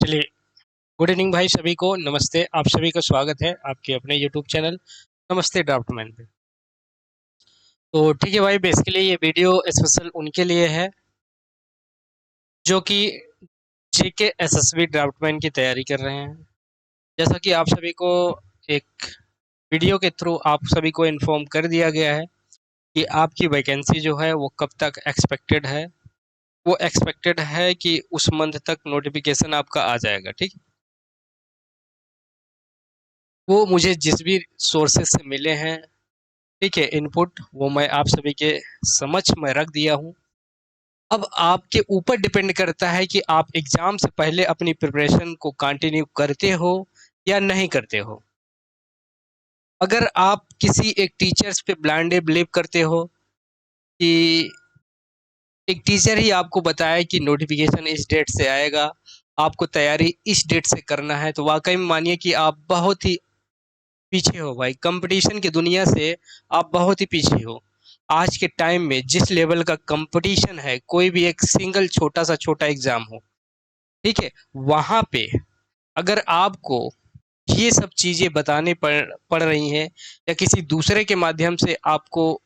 चलिए। Good evening भाई सभी को, नमस्ते। आप सभी का स्वागत है आपके अपने यूट्यूब चैनल नमस्ते ड्राफ्टमैन पे। तो ठीक है भाई, बेसिकली ये वीडियो स्पेशल उनके लिए है जो कि जेके एसएसबी ड्राफ्टमैन की तैयारी कर रहे हैं। जैसा कि आप सभी को एक वीडियो के थ्रू आप सभी को इन्फॉर्म कर दिया गया है कि आपकी वैकेंसी जो है वो कब तक एक्सपेक्टेड है। वो एक्सपेक्टेड है कि उस मंथ तक नोटिफिकेशन आपका आ जाएगा। ठीक, वो मुझे जिस भी सोर्सेज से मिले हैं, ठीक है, इनपुट वो मैं आप सभी के समक्ष में रख दिया हूँ। अब आपके ऊपर डिपेंड करता है कि आप एग्जाम से पहले अपनी प्रिपरेशन को कंटिन्यू करते हो या नहीं करते हो। अगर आप किसी एक टीचर्स पे ब्लाइंडली बिलीव करते हो कि एक टीचर ही आपको बताया कि नोटिफिकेशन इस डेट से आएगा, आपको तैयारी इस डेट से करना है, तो वाकई में मानिए कि आप बहुत ही पीछे हो भाई। कंपटीशन की दुनिया से आप बहुत ही पीछे हो। आज के टाइम में जिस लेवल का कंपटीशन है, कोई भी एक सिंगल छोटा सा छोटा एग्जाम हो, ठीक है, वहां पे अगर आपको ये सब चीजें बताने पड़ रही हैं या किसी दूसरे के माध्यम से आपको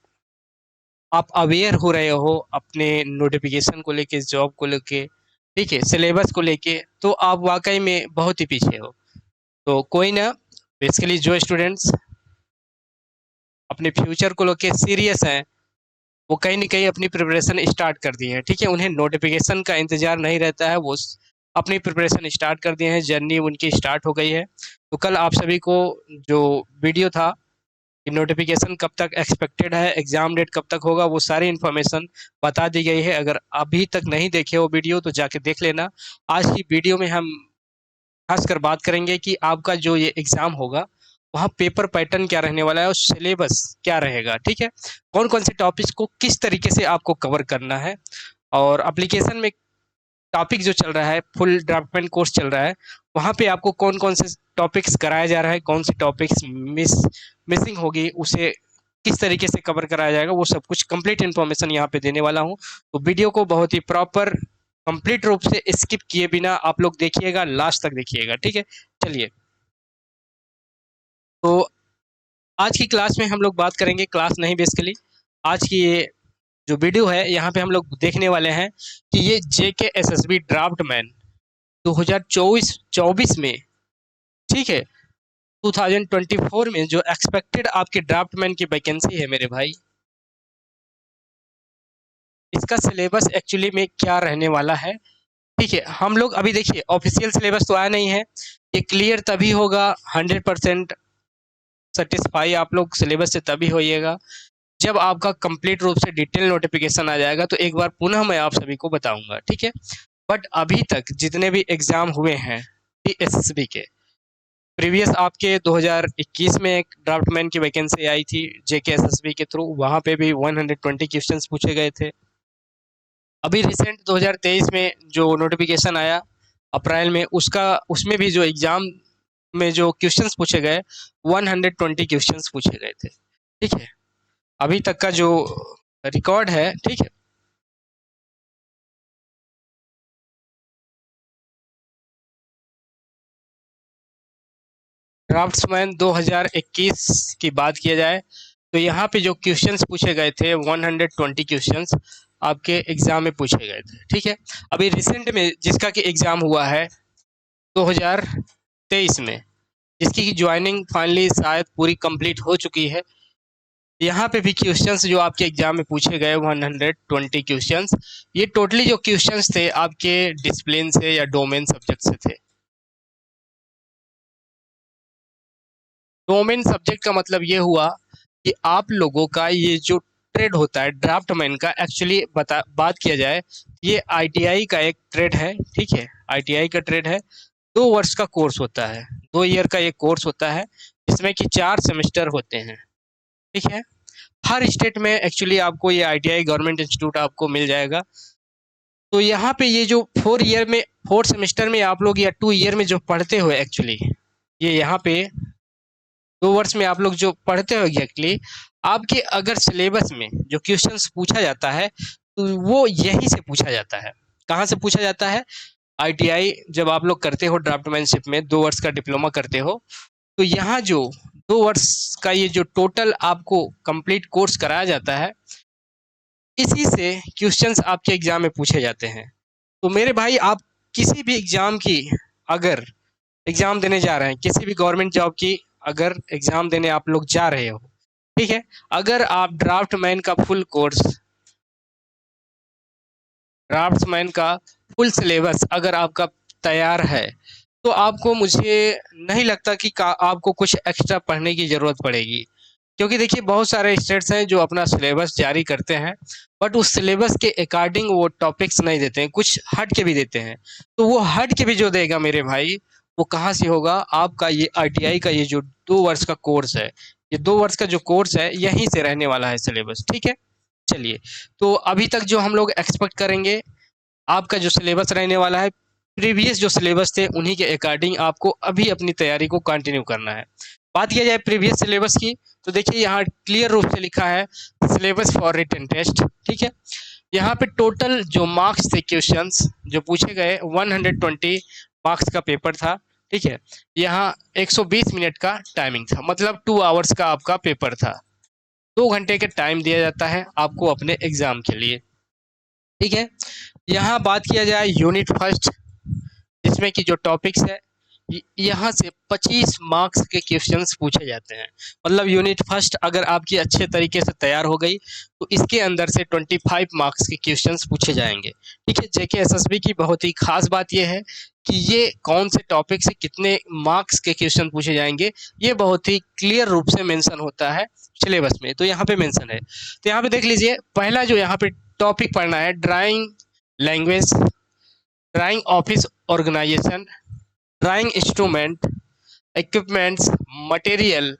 आप अवेयर हो रहे हो अपने नोटिफिकेशन को लेके, जॉब को लेके, ठीक है, सिलेबस को लेके, तो आप वाकई में बहुत ही पीछे हो। तो कोई ना, बेसिकली जो स्टूडेंट्स अपने फ्यूचर को लेके सीरियस हैं, वो कहीं ना कहीं अपनी प्रिपरेशन स्टार्ट कर दी है। ठीक है, उन्हें नोटिफिकेशन का इंतजार नहीं रहता है, वो अपनी प्रिपरेशन स्टार्ट कर दिए हैं, जर्नी उनकी स्टार्ट हो गई है। तो कल आप सभी को जो वीडियो था कि नोटिफिकेशन कब तक एक्सपेक्टेड है, एग्जाम डेट कब तक होगा, वो सारी इन्फॉर्मेशन बता दी गई है। अगर अभी तक नहीं देखे वो वीडियो तो जाके देख लेना। आज की वीडियो में हम खासकर बात करेंगे कि आपका जो ये एग्जाम होगा वहाँ पेपर पैटर्न क्या रहने वाला है और सिलेबस क्या रहेगा। ठीक है, कौन कौन से टॉपिक्स को किस तरीके से आपको कवर करना है, और एप्लीकेशन में टॉपिक जो चल रहा है, फुल डेवलपमेंट कोर्स चल रहा है, वहाँ पे आपको कौन कौन से टॉपिक्स कराया जा रहा है, कौन से टॉपिक्स मिसिंग होगी, उसे किस तरीके से कवर कराया जाएगा, वो सब कुछ कंप्लीट इन्फॉर्मेशन यहाँ पे देने वाला हूँ। तो वीडियो को बहुत ही प्रॉपर कंप्लीट रूप से स्किप किए बिना आप लोग देखिएगा, लास्ट तक देखिएगा। ठीक है, चलिए। तो आज की क्लास में हम लोग बात करेंगे, क्लास नहीं बेसिकली आज की ये जो वीडियो है, यहाँ पे हम लोग देखने वाले हैं कि ये जेके एसएसबी ड्राफ्टमैन 2024 में, ठीक है, 2024 में जो एक्सपेक्टेड आपके ड्राफ्टमैन की वैकेंसी है मेरे भाई, इसका सिलेबस एक्चुअली में क्या रहने वाला है। ठीक है, हम लोग अभी देखिए, ऑफिशियल सिलेबस तो आया नहीं है। ये क्लियर तभी होगा, 100% सेटिस्फाई आप लोग सिलेबस से तभी होइएगा जब आपका कंप्लीट रूप से डिटेल नोटिफिकेशन आ जाएगा, तो एक बार पुनः मैं आप सभी को बताऊंगा। ठीक है, बट अभी तक जितने भी एग्जाम हुए हैं एसएसबी के, प्रीवियस आपके 2021 में एक ड्राफ्टमैन की वैकेंसी आई थी जेके एसएसबी के थ्रू, वहां पे भी 120 क्वेश्चंस पूछे गए थे। अभी रिसेंट 2023 में जो नोटिफिकेशन आया अप्रैल में, उसका उसमें भी जो एग्जाम में जो क्वेश्चंस पूछे गए, 120 क्वेश्चंस पूछे गए थे। ठीक है, अभी तक का जो रिकॉर्ड है, ठीक है, ड्राफ्ट्समैन 2021 की बात किया जाए तो यहाँ पे जो क्वेश्चंस पूछे गए थे, 120 क्वेश्चंस आपके एग्जाम में पूछे गए थे। ठीक है, अभी रिसेंट में जिसका कि एग्जाम हुआ है 2023 में, जिसकी ज्वाइनिंग फाइनली शायद पूरी कंप्लीट हो चुकी है, यहाँ पे भी क्वेश्चंस जो आपके एग्जाम में पूछे गए 120 क्वेश्चंस, ये टोटली जो क्वेश्चंस थे आपके डिसिप्लिन से या डोमेन सब्जेक्ट से थे। डोमेन सब्जेक्ट का मतलब ये हुआ कि आप लोगों का ये जो ट्रेड होता है ड्राफ्टमैन का, एक्चुअली बात किया जाए, ये आईटीआई का एक ट्रेड है। ठीक है, आईटीआई का ट्रेड है, 2 वर्ष का कोर्स होता है, 2 ईयर का ये कोर्स होता है, जिसमें कि 4 सेमेस्टर होते हैं। ठीक है, हर स्टेट में एक्चुअली आपको ये आईटीआई गवर्नमेंट इंस्टीट्यूट आपको मिल जाएगा। तो यहाँ पे ये जो 4 ईयर में, 4 सेमेस्टर में आप लोग या 2 ईयर में जो पढ़ते हो एक्चुअली, ये यहाँ पे 2 वर्ष में आप लोग जो पढ़ते हो एग्जैक्टली, आपके अगर सिलेबस में जो क्वेश्चंस पूछा जाता है तो वो यही से पूछा जाता है। कहाँ से पूछा जाता है? ITI जब आप लोग करते हो ड्राफ्टमैनशिप में 2 वर्ष का डिप्लोमा करते हो, तो यहाँ जो 2 वर्ष का ये जो टोटल आपको कंप्लीट कोर्स कराया जाता है, इसी से क्वेश्चंस आपके एग्जाम में पूछे जाते हैं। तो मेरे भाई आप किसी भी एग्जाम की अगर एग्जाम देने जा रहे हैं, किसी भी गवर्नमेंट जॉब की अगर एग्जाम देने आप लोग जा रहे हो, ठीक है, अगर आप ड्राफ्टमैन का फुल सिलेबस अगर आपका तैयार है, तो आपको मुझे नहीं लगता कि आपको कुछ एक्स्ट्रा पढ़ने की ज़रूरत पड़ेगी। क्योंकि देखिए बहुत सारे स्टेट्स हैं जो अपना सिलेबस जारी करते हैं, बट उस सिलेबस के अकॉर्डिंग वो टॉपिक्स नहीं देते हैं, कुछ हट के भी देते हैं। तो वो हट के भी जो देगा मेरे भाई, वो कहाँ से होगा, आपका ये ITI का ये जो 2 वर्ष का कोर्स है, ये 2 वर्ष का जो कोर्स है यहीं से रहने वाला है सिलेबस, ठीक है। चलिए, तो अभी तक जो हम लोग एक्सपेक्ट करेंगे, आपका जो सिलेबस रहने वाला है, प्रीवियस जो सिलेबस थे उन्हीं के अकॉर्डिंग आपको अभी अपनी तैयारी को कंटिन्यू करना है। बात किया जाए प्रीवियस सिलेबस की, तो देखिए यहाँ क्लियर रूप से लिखा है सिलेबस फॉर रिटन टेस्ट, ठीक है। यहाँ पे टोटल जो मार्क्स थे, क्वेश्चंस जो पूछे गए 120 मार्क्स का पेपर था, ठीक है। यहाँ 120 मिनट का टाइमिंग था, मतलब 2 आवर्स का आपका पेपर था। 2 घंटे का टाइम दिया जाता है आपको अपने एग्जाम के लिए, ठीक है। यहाँ बात किया जाए यूनिट फर्स्ट, जिसमें कि जो टॉपिक्स है, यहाँ से 25 मार्क्स के क्वेश्चंस पूछे जाते हैं। मतलब यूनिट फर्स्ट अगर आपकी अच्छे तरीके से तैयार हो गई, तो इसके अंदर से 25 मार्क्स के क्वेश्चंस पूछे जाएंगे, ठीक है। JK SSB की बहुत ही खास बात यह है कि ये कौन से टॉपिक से कितने मार्क्स के क्वेश्चन पूछे जाएंगे, ये बहुत ही क्लियर रूप से मेंशन होता है सिलेबस में। तो यहाँ पे मेंशन है, तो यहाँ पे देख लीजिए, पहला जो यहाँ पे टॉपिक पढ़ना है, drawing language, drawing office organization, drawing instrument, equipments, material,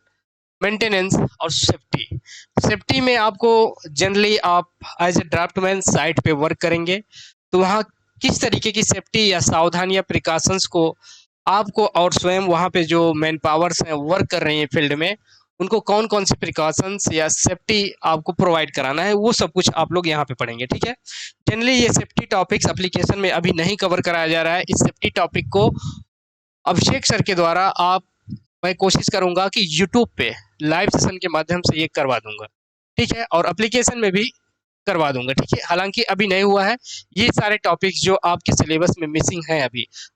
maintenance और सेफ्टी। सेफ्टी में आपको जनरली आप एज ए ड्राफ्टमैन साइट पे वर्क करेंगे, तो वहाँ किस तरीके की सेफ्टी या सावधानियां प्रिकॉशंस को आपको और स्वयं वहाँ पे जो मैन पावर्स हैं वर्क कर रही हैं फील्ड में, उनको कौन कौन से प्रिकॉशंस या सेफ्टी आपको प्रोवाइड कराना है, वो सब कुछ आप लोग यहाँ पे पढ़ेंगे, ठीक है। जनरली ये सेफ्टी टॉपिक्स एप्लीकेशन में अभी नहीं कवर कराया जा रहा है। इस सेफ्टी टॉपिक को अभिषेक सर के द्वारा मैं कोशिश करूंगा कि यूट्यूब पे लाइव सेशन के माध्यम से ये करवा दूंगा, ठीक है, और एप्लीकेशन में भी करवा दूंगा, ठीक है। हालांकि अभी नहीं हुआ है, ये सारे टॉपिक्स जो आपके सिलेबस में मिसिंग है,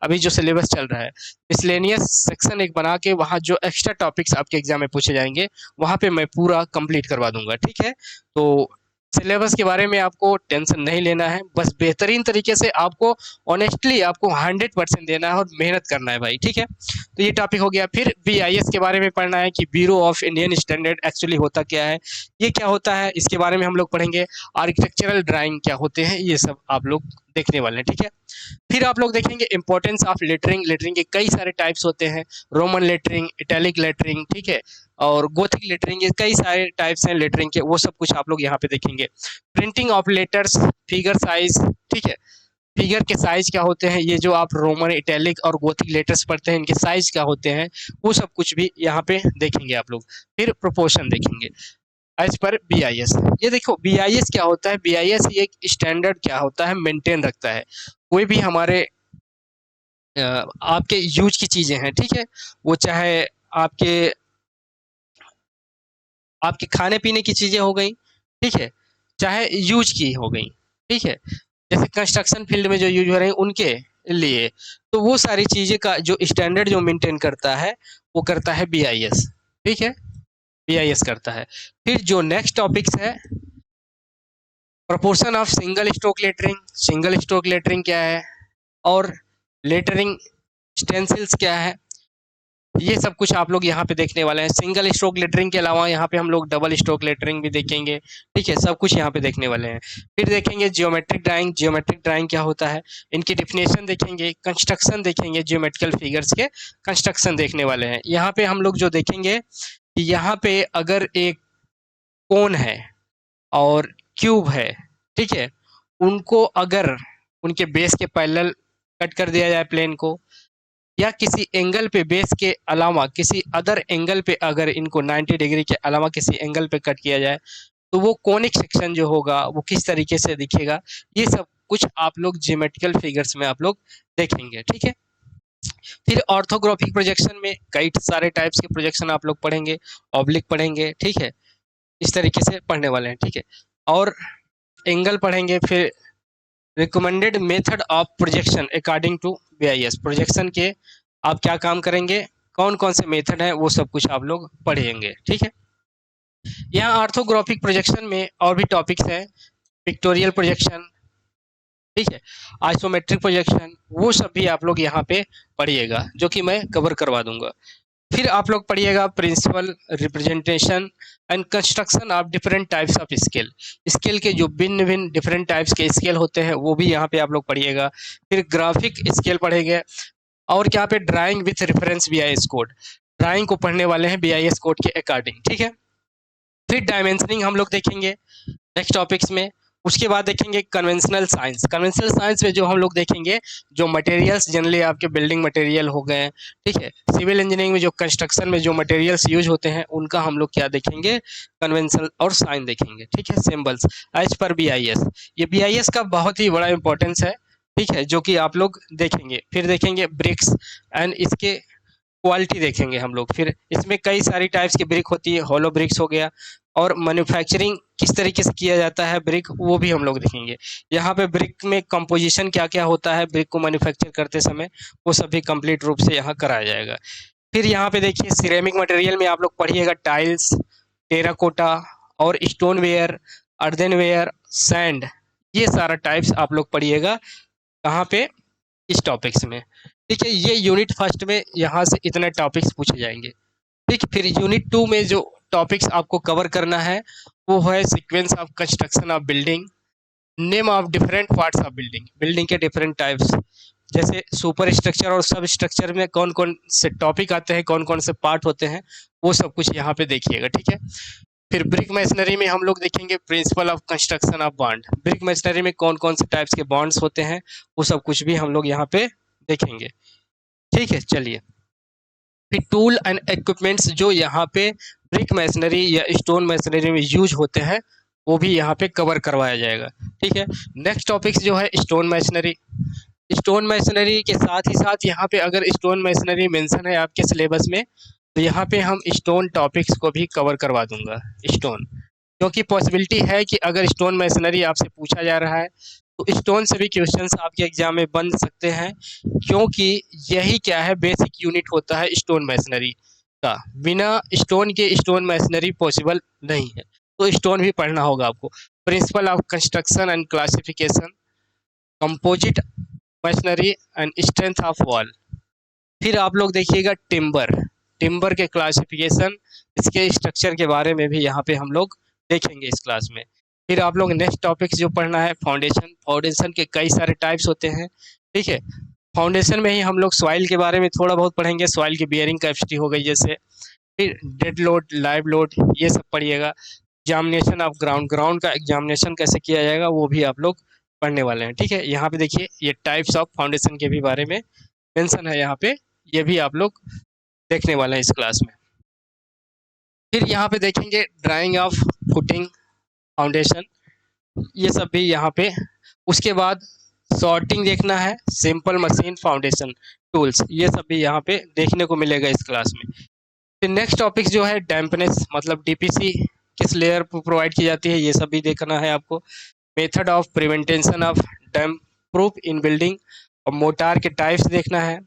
अभी जो सिलेबस चल रहा है, मिसलेनियस सेक्शन एक बना के वहाँ जो एक्स्ट्रा टॉपिक्स आपके एग्जाम में पूछे जाएंगे, वहाँ पे मैं पूरा कंप्लीट करवा दूंगा, ठीक है। तो सिलेबस के बारे में आपको टेंशन नहीं लेना है, बस बेहतरीन तरीके से आपको ऑनेस्टली आपको 100% देना है और मेहनत करना है भाई, ठीक है। तो ये टॉपिक हो गया। फिर BIS के बारे में पढ़ना है कि bureau of Indian standard actually होता क्या है, ये क्या होता है, इसके बारे में हम लोग पढ़ेंगे। आर्किटेक्चरल ड्राइंग क्या होते हैं, ये सब आप लोग देखने वाले हैं, ठीक है। फिर आप लोग देखेंगे इंपॉर्टेंस ऑफ लेटरिंग। लेटरिंग के कई सारे टाइप्स होते हैं, रोमन लेटरिंग, इटैलिक लेटरिंग, ठीक है, और गोथिक लेटरिंग, ये कई सारे टाइप्स हैं लेटरिंग के, वो सब कुछ आप लोग यहाँ पे देखेंगे। Printing of letters, figure size, ठीक है, फिगर के साइज क्या होते हैं, ये जो आप रोमन, इटैलिक और गोथिक लेटर्स पढ़ते हैं, इनके साइज क्या होते हैं, वो सब कुछ भी यहाँ पे देखेंगे आप लोग। फिर प्रोपोर्शन देखेंगे एज पर BIS। ये देखो BIS क्या होता है, BIS ये एक स्टैंडर्ड क्या होता है, मेंटेन रखता है। कोई भी हमारे आपके यूज की चीजें हैं, ठीक है, वो चाहे आपके आपके खाने पीने की चीजें हो गई, ठीक है, चाहे यूज की हो गई, ठीक है, जैसे कंस्ट्रक्शन फील्ड में जो यूज हो रहे हैं उनके लिए, तो वो सारी चीजें का जो स्टैंडर्ड जो मेंटेन करता है, वो करता है BIS, ठीक है, BIS करता है। फिर जो नेक्स्ट टॉपिक्स है, proportion of single stroke lettering. Single stroke lettering क्या है, और लेटरिंग स्टेंसिल्स क्या है, ये सब कुछ आप लोग यहाँ पे देखने वाले हैं। सिंगल स्ट्रोक लेटरिंग के अलावा यहाँ पे हम लोग डबल स्ट्रोक लेटरिंग भी देखेंगे, ठीक है, सब कुछ यहाँ पे देखने वाले हैं। फिर देखेंगे जियोमेट्रिक ड्राइंग। जियोमेट्रिक ड्राइंग क्या होता है, इनकी डिफिनेशन देखेंगे, कंस्ट्रक्शन देखेंगे, जियोमेट्रिकल फिगर्स के कंस्ट्रक्शन देखने वाले हैं। यहाँ पे हम लोग जो देखेंगे कि यहाँ पे अगर एक कोन है और क्यूब है, ठीक है, उनको अगर उनके बेस के पैरेलल कट कर दिया जाए प्लेन को, या किसी एंगल पे बेस के अलावा किसी अदर एंगल पे अगर इनको 90 डिग्री के अलावा किसी एंगल पे कट किया जाए, तो वो कोनिक सेक्शन जो होगा वो किस तरीके से दिखेगा, ये सब कुछ आप लोग ज्योमेट्रिकल फिगर्स में आप लोग देखेंगे, ठीक है। फिर ऑर्थोग्राफिक प्रोजेक्शन में कई सारे टाइप्स के प्रोजेक्शन आप लोग पढ़ेंगे, ऑब्लिक पढ़ेंगे, ठीक है, इस तरीके से पढ़ने वाले हैं, ठीक है। और एंगल पढ़ेंगे, फिर recommended method of projection according to BIS, projection के आप क्या काम करेंगे, कौन कौन से मेथड है, वो सब कुछ आप लोग पढ़ेंगे, ठीक है। यहाँ ऑर्थोग्राफिक प्रोजेक्शन में और भी टॉपिक्स हैं, पिक्टोरियल प्रोजेक्शन, ठीक है, आइसोमेट्रिक प्रोजेक्शन, वो सब भी आप लोग यहाँ पे पढ़िएगा, जो कि मैं कवर करवा दूंगा। फिर आप लोग पढ़िएगा principle, representation and construction of different types of scale, scale के जो भिन्न भिन्न डिफरेंट टाइप्स के स्केल होते हैं वो भी यहाँ पे आप लोग पढ़िएगा। फिर ग्राफिक स्केल पढ़ेंगे, और क्या पे drawing with reference BIS code, drawing को पढ़ने वाले हैं बीआईएस कोड के अकॉर्डिंग, ठीक है। फिर डायमेंशनिंग हम लोग देखेंगे नेक्स्ट टॉपिक्स में। उसके बाद देखेंगे कन्वेंशनल साइंस, कन्वेंशनल साइंस में जो हम लोग देखेंगे जो मटेरियल्स जनरली आपके बिल्डिंग मटेरियल हो गए, ठीक है, सिविल इंजीनियरिंग में जो कंस्ट्रक्शन में जो मटेरियल्स यूज होते हैं उनका हम लोग क्या देखेंगे, कन्वेंशनल और साइन देखेंगे, ठीक है, सिंबल्स एज पर बीआईएस। ये बीआईएस का बहुत ही बड़ा इंपॉर्टेंस है, ठीक है, जो कि आप लोग देखेंगे। फिर देखेंगे ब्रिक्स एंड इसके क्वालिटी देखेंगे हम लोग। फिर इसमें कई सारी टाइप्स की ब्रिक होती है, होलो ब्रिक्स हो गया, और मैन्युफैक्चरिंग किस तरीके से किया जाता है ब्रिक, वो भी हम लोग देखेंगे। यहाँ पे ब्रिक में कंपोजिशन क्या क्या होता है ब्रिक को मैन्युफैक्चर करते समय, वो सब भी कंप्लीट रूप से यहाँ कराया जाएगा। फिर यहाँ पे देखिए सिरेमिक मटेरियल में आप लोग पढ़िएगा टाइल्स, टेराकोटा और stone ware, earthen ware, sand, ये सारा टाइप्स आप लोग पढ़िएगा कहाँ पे, इस टॉपिक्स में, ठीक है। ये यूनिट फर्स्ट में यहाँ से इतने टॉपिक्स पूछे जाएंगे, ठीक। फिर यूनिट 2 में जो टॉपिक्स आपको कवर करना है वो है sequence of construction of building, name of different parts of building, building के डिफरेंट टाइप्स, जैसे सुपर स्ट्रक्चर और सब स्ट्रक्चर में कौन कौन से टॉपिक आते हैं, कौन कौन से पार्ट होते हैं, वो सब कुछ यहाँ पे देखिएगा, ठीक है। फिर ब्रिक मशीनरी में हम लोग देखेंगे principle of construction of bond, brick machinery में कौन कौन से टाइप्स के बॉन्ड्स होते हैं, वो सब कुछ भी हम लोग यहाँ पे देखेंगे, ठीक है। चलिए, फिर टूल एंड इक्विपमेंट्स जो यहाँ पे ब्रिक मशीनरी या स्टोन मशीनरी में यूज होते हैं वो भी यहाँ पे कवर करवाया जाएगा, ठीक है। नेक्स्ट टॉपिक्स जो है स्टोन मशीनरी, स्टोन मशीनरी के साथ ही साथ यहाँ पे अगर स्टोन मशीनरी मेंशन है आपके सिलेबस में तो यहाँ पे हम स्टोन टॉपिक्स को भी कवर करवा दूंगा, स्टोन, क्योंकि पॉसिबिलिटी है कि अगर स्टोन मशीनरी आपसे पूछा जा रहा है तो स्टोन से भी क्वेश्चंस आपके एग्जाम में बन सकते हैं, क्योंकि यही क्या है बेसिक यूनिट होता है स्टोन मशीनरी का, बिना स्टोन के स्टोन मशीनरी पॉसिबल नहीं है, तो स्टोन भी पढ़ना होगा आपको। Principle of construction and classification, composite machinery and strength of wall. फिर आप लोग देखिएगा टिम्बर, टिम्बर के क्लासिफिकेशन, इसके स्ट्रक्चर के बारे में भी यहाँ पे हम लोग देखेंगे इस क्लास में। फिर आप लोग नेक्स्ट टॉपिक जो पढ़ना है फाउंडेशन, फाउंडेशन के कई सारे टाइप्स होते हैं, ठीक है। फाउंडेशन में ही हम लोग सॉइल के बारे में थोड़ा बहुत पढ़ेंगे, सॉइल की बियरिंग कैपेसिटी हो गई जैसे, फिर डेड लोड, लाइव लोड, ये सब पढ़िएगा। एग्जामिनेशन ऑफ ग्राउंड, ग्राउंड का एग्जामिनेशन कैसे किया जाएगा वो भी आप लोग पढ़ने वाले हैं, ठीक है। यहाँ पे देखिए ये टाइप्स ऑफ फाउंडेशन के भी बारे में मेंशन है यहाँ पे, ये भी आप लोग देखने वाले हैं इस क्लास में। फिर यहाँ पे देखेंगे ड्राइंग ऑफ फुटिंग फाउंडेशन, ये सब भी यहाँ पे। उसके बाद सॉर्टिंग देखना है, सिंपल मशीन फाउंडेशन टूल्स, ये सब भी यहाँ पे देखने को मिलेगा इस क्लास में। फिर नेक्स्ट टॉपिक जो है डैम्पनेस, मतलब डीपीसी किस लेयर पर प्रोवाइड की जाती है, ये सब भी देखना है आपको। Method of prevention of damp proof in building, और मोटार के टाइप्स देखना है,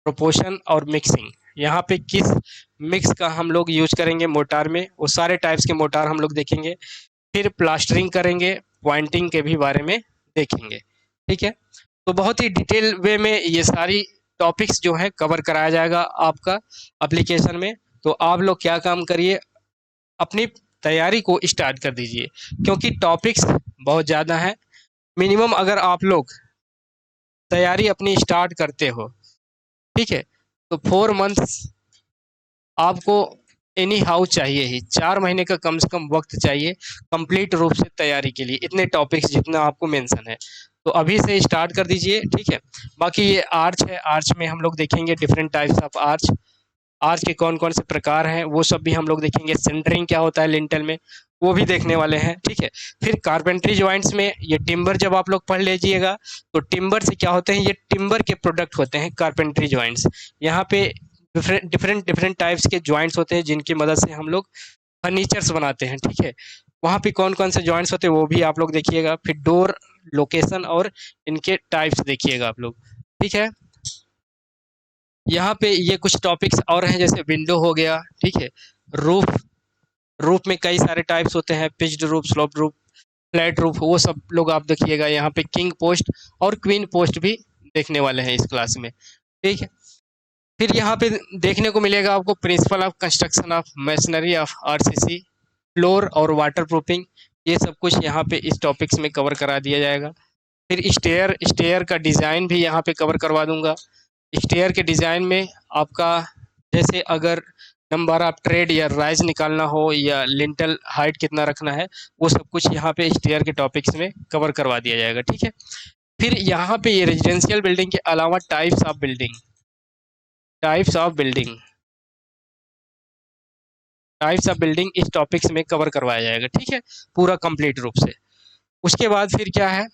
प्रोपोर्शन और मिक्सिंग, यहाँ पे किस मिक्स का हम लोग यूज करेंगे मोटार में, वो सारे टाइप्स के मोटार हम लोग देखेंगे। फिर प्लास्टरिंग करेंगे, पॉइंटिंग के भी बारे में देखेंगे, ठीक है। तो बहुत ही डिटेल वे में ये सारी टॉपिक्स जो है कवर कराया जाएगा आपका एप्लीकेशन में। तो आप लोग क्या काम करिए, अपनी तैयारी को स्टार्ट कर दीजिए, क्योंकि टॉपिक्स बहुत ज़्यादा हैं। मिनिमम अगर आप लोग तैयारी अपनी स्टार्ट करते हो, ठीक है, तो 4 मंथ्स आपको एनी हाउ चाहिए ही, 4 महीने का कम से कम वक्त चाहिए कंप्लीट रूप से तैयारी के लिए, इतने टॉपिक्स जितना आपको मेंशन है। तो अभी से स्टार्ट कर दीजिए, ठीक है। बाकी ये आर्च है, आर्च में हम लोग देखेंगे different types of arch, arch के कौन कौन से प्रकार हैं वो सब भी हम लोग देखेंगे। सेंटरिंग क्या होता है लिंटल में, वो भी देखने वाले हैं, ठीक है। फिर कारपेंट्री जॉइंट्स में ये टिम्बर जब आप लोग पढ़ लीजिएगा, तो टिम्बर से क्या होते हैं, ये टिम्बर के प्रोडक्ट होते हैं कारपेंट्री जॉइंट्स। यहाँ पे डिफरेंट डिफरेंट डिफरेंट टाइप्स के जॉइंट्स होते हैं जिनकी मदद से हम लोग फर्नीचर्स बनाते हैं, ठीक है। वहाँ पे कौन कौन से जॉइंट्स होते हैं वो भी आप लोग देखिएगा। फिर डोर लोकेशन और इनके टाइप्स देखिएगा आप लोग, ठीक है। यहाँ पे ये कुछ टॉपिक्स और हैं, जैसे विंडो हो गया, ठीक है। रूफ, रूफ में कई सारे टाइप्स होते हैं, pitched roof, slope roof, flat roof, वो सब लोग आप देखिएगा। यहाँ पे किंग पोस्ट और क्वीन पोस्ट भी देखने वाले हैं इस क्लास में, ठीक है। फिर यहाँ पे देखने को मिलेगा आपको principle of construction of machinery of RCC, floor और वाटर प्रूफिंग, ये सब कुछ यहाँ पे इस टॉपिक्स में कवर करा दिया जाएगा। फिर स्टेयर, स्टेयर का डिज़ाइन भी यहाँ पे कवर करवा दूंगा। स्टेयर के डिज़ाइन में आपका जैसे अगर नंबर ऑफ ट्रेड या राइज निकालना हो या लिंटल हाइट कितना रखना है, वो सब कुछ यहाँ पे स्टेयर के टॉपिक्स में कवर करवा दिया जाएगा, ठीक है। फिर यहाँ पे ये रेजिडेंशियल बिल्डिंग के अलावा types of building, types of building, types of building इस टॉपिक्स में कवर करवाया जाएगा, ठीक है, पूरा कंप्लीट रूप से। उसके बाद फिर क्या है,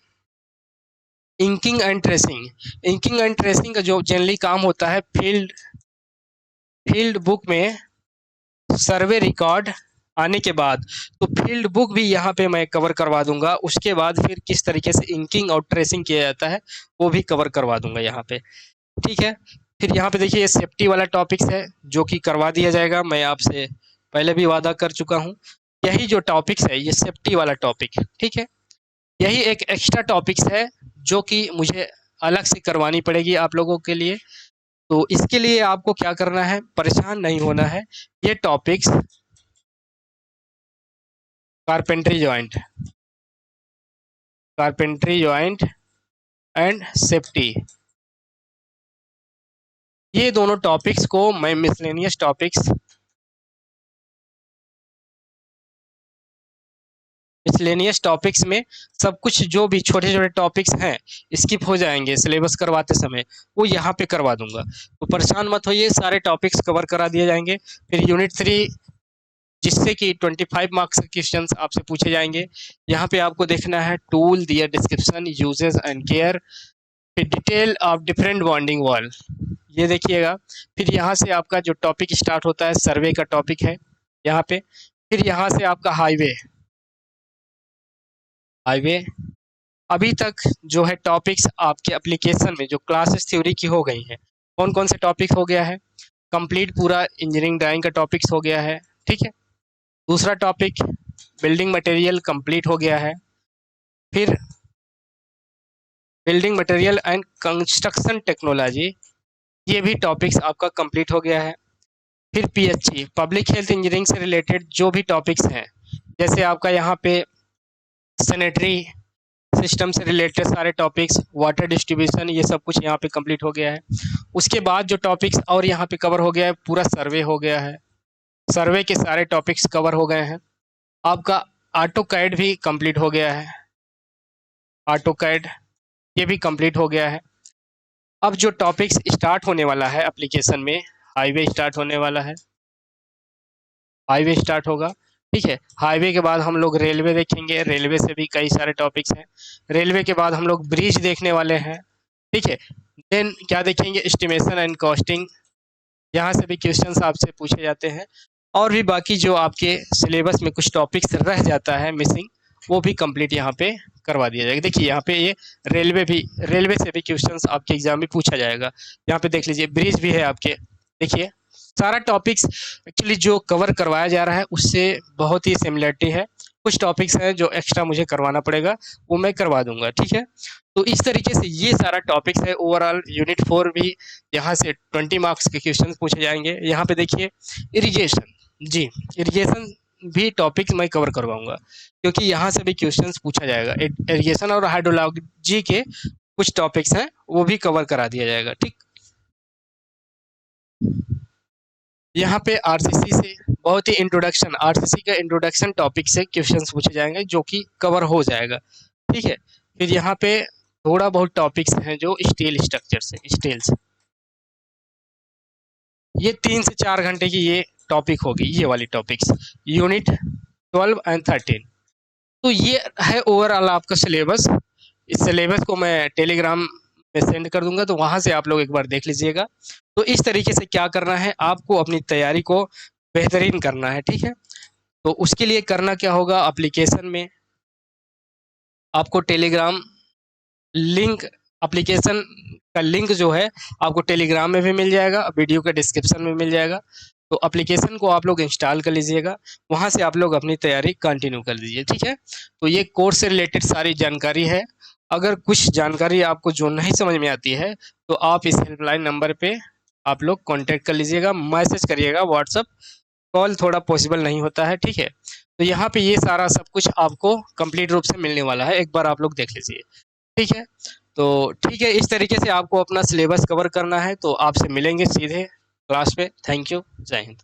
inking and tracing. Inking and tracing का जो जनरली काम होता है, फील्ड फील्ड बुक में सर्वे रिकॉर्ड आने के बाद, तो फील्ड बुक भी यहाँ पे मैं कवर करवा दूंगा। उसके बाद फिर किस तरीके से इंकिंग और ट्रेसिंग किया जाता है वो भी कवर करवा दूंगा यहाँ पे, ठीक है। फिर यहाँ पे देखिए ये सेफ्टी वाला टॉपिक्स है जो कि करवा दिया जाएगा, मैं आपसे पहले भी वादा कर चुका हूँ। यही जो टॉपिक्स है ये सेफ्टी वाला टॉपिक, ठीक है। यही एक एक्स्ट्रा टॉपिक्स है जो कि मुझे अलग से करवानी पड़ेगी आप लोगों के लिए। तो इसके लिए आपको क्या करना है, परेशान नहीं होना है। ये topics carpentry joint, carpentry joint and safety, ये दोनों टॉपिक्स को मैं मिसलेनियस टॉपिक्स, मिसलेनियस टॉपिक्स में सब कुछ जो भी छोटे छोटे टॉपिक्स हैं स्किप हो जाएंगे सिलेबस करवाते समय, वो यहाँ पे करवा दूंगा। तो परेशान मत होइए, सारे टॉपिक्स कवर करा दिए जाएंगे। फिर यूनिट 3 जिससे कि 25 मार्क्स के क्वेश्चंस आपसे पूछे जाएंगे। यहाँ पे आपको देखना है tool their description, uses and care, फिर detail of different bonding wall, ये देखिएगा। फिर यहाँ से आपका जो टॉपिक स्टार्ट होता है सर्वे का टॉपिक है यहाँ पे। फिर यहाँ से आपका हाईवे, हाईवे अभी तक जो है टॉपिक्स आपके एप्लीकेशन में जो क्लासेस थ्योरी की हो गई हैं, कौन कौन से टॉपिक हो गया है, कंप्लीट पूरा इंजीनियरिंग ड्राइंग का टॉपिक्स हो गया है, ठीक है। दूसरा टॉपिक बिल्डिंग मटेरियल कंप्लीट हो गया है। फिर building material and construction technology, ये भी टॉपिक्स आपका कंप्लीट हो गया है। फिर पीएचई पब्लिक हेल्थ इंजीनियरिंग से रिलेटेड जो भी टॉपिक्स हैं, जैसे आपका यहाँ पे सैनिटरी सिस्टम से रिलेटेड सारे टॉपिक्स, वाटर डिस्ट्रीब्यूशन, ये सब कुछ यहाँ पे कंप्लीट हो गया है। उसके बाद जो टॉपिक्स और यहाँ पे कवर हो गया है, पूरा सर्वे हो गया है, सर्वे के सारे टॉपिक्स कवर हो गए हैं। आपका ऑटो कैड भी कंप्लीट हो गया है, ऑटो कैड ये भी कंप्लीट हो गया है। अब जो टॉपिक्स स्टार्ट होने वाला है एप्लीकेशन में, हाईवे स्टार्ट होने वाला है, हाईवे स्टार्ट होगा, ठीक है। हाईवे के बाद हम लोग रेलवे देखेंगे, रेलवे से भी कई सारे टॉपिक्स हैं। रेलवे के बाद हम लोग ब्रिज देखने वाले हैं, ठीक है। देन क्या देखेंगे, एस्टिमेशन एंड कॉस्टिंग, यहाँ से भी क्वेश्चंस आपसे पूछे जाते हैं। और भी बाकी जो आपके सिलेबस में कुछ टॉपिक्स रह जाता है मिसिंग, वो भी कंप्लीट यहाँ पे करवा दिया जाएगा। देखिए यहाँ पे ये रेलवे भी, रेलवे से भी क्वेश्चंस आपके एग्जाम में पूछा जाएगा। यहाँ पे देख लीजिए ब्रिज भी है आपके, देखिए सारा टॉपिक्स एक्चुअली जो कवर करवाया जा रहा है उससे बहुत ही सिमिलरिटी है। कुछ टॉपिक्स हैं जो एक्स्ट्रा मुझे करवाना पड़ेगा, वो मैं करवा दूंगा, ठीक है। तो इस तरीके से ये सारा टॉपिक्स है। ओवरऑल यूनिट 4 भी यहाँ से 20 मार्क्स के क्वेश्चन पूछे जाएंगे। यहाँ पे देखिए इरिगेशन, जी इरिगेशन भी टॉपिक मैं कवर करवाऊंगा क्योंकि यहाँ से भी क्वेश्चंस पूछा जाएगा। इरिगेशन और हाइड्रोलॉजी के कुछ टॉपिक्स हैं वो भी कवर करा दिया जाएगा, ठीक। यहाँ पे आरसीसी से बहुत ही इंट्रोडक्शन, आरसीसी का इंट्रोडक्शन टॉपिक से क्वेश्चंस पूछे जाएंगे जो कि कवर हो जाएगा, ठीक है। फिर यहाँ पे थोड़ा बहुत टॉपिक्स हैं जो स्टील स्ट्रक्चर से, स्टील्स, ये 3 से 4 घंटे की ये टॉपिक होगी, ये वाली टॉपिक्स। Unit 12 and 13। तो ये है ओवरऑल आपका सिलेबस। इस सिलेबस को मैं टेलीग्राम में सेंड कर दूंगा, तो वहाँ से आप लोग एक बार देख लीजिएगा। तो इस तरीके से क्या करना है, आपको अपनी तैयारी को बेहतरीन करना है, ठीक है। तो उसके लिए करना क्या होगा, एप्लीकेशन में आपको टेलीग्राम लिंक, एप्लीकेशन का लिंक जो है आपको टेलीग्राम में भी मिल जाएगा, वीडियो के डिस्क्रिप्शन में मिल जाएगा। तो एप्लीकेशन को आप लोग इंस्टॉल कर लीजिएगा, वहाँ से आप लोग अपनी तैयारी कंटिन्यू कर दीजिए, ठीक है। तो ये कोर्स से रिलेटेड सारी जानकारी है। अगर कुछ जानकारी आपको जो नहीं समझ में आती है तो आप इस हेल्पलाइन नंबर पे आप लोग कॉन्टैक्ट कर लीजिएगा, मैसेज करिएगा। व्हाट्सअप कॉल थोड़ा पॉसिबल नहीं होता है, ठीक है। तो यहाँ पे ये सारा सब कुछ आपको कंप्लीट रूप से मिलने वाला है, एक बार आप लोग देख लीजिए, ठीक है। तो ठीक है, इस तरीके से आपको अपना सिलेबस कवर करना है। तो आपसे मिलेंगे सीधे क्लास पे। थैंक यू, जय हिंद।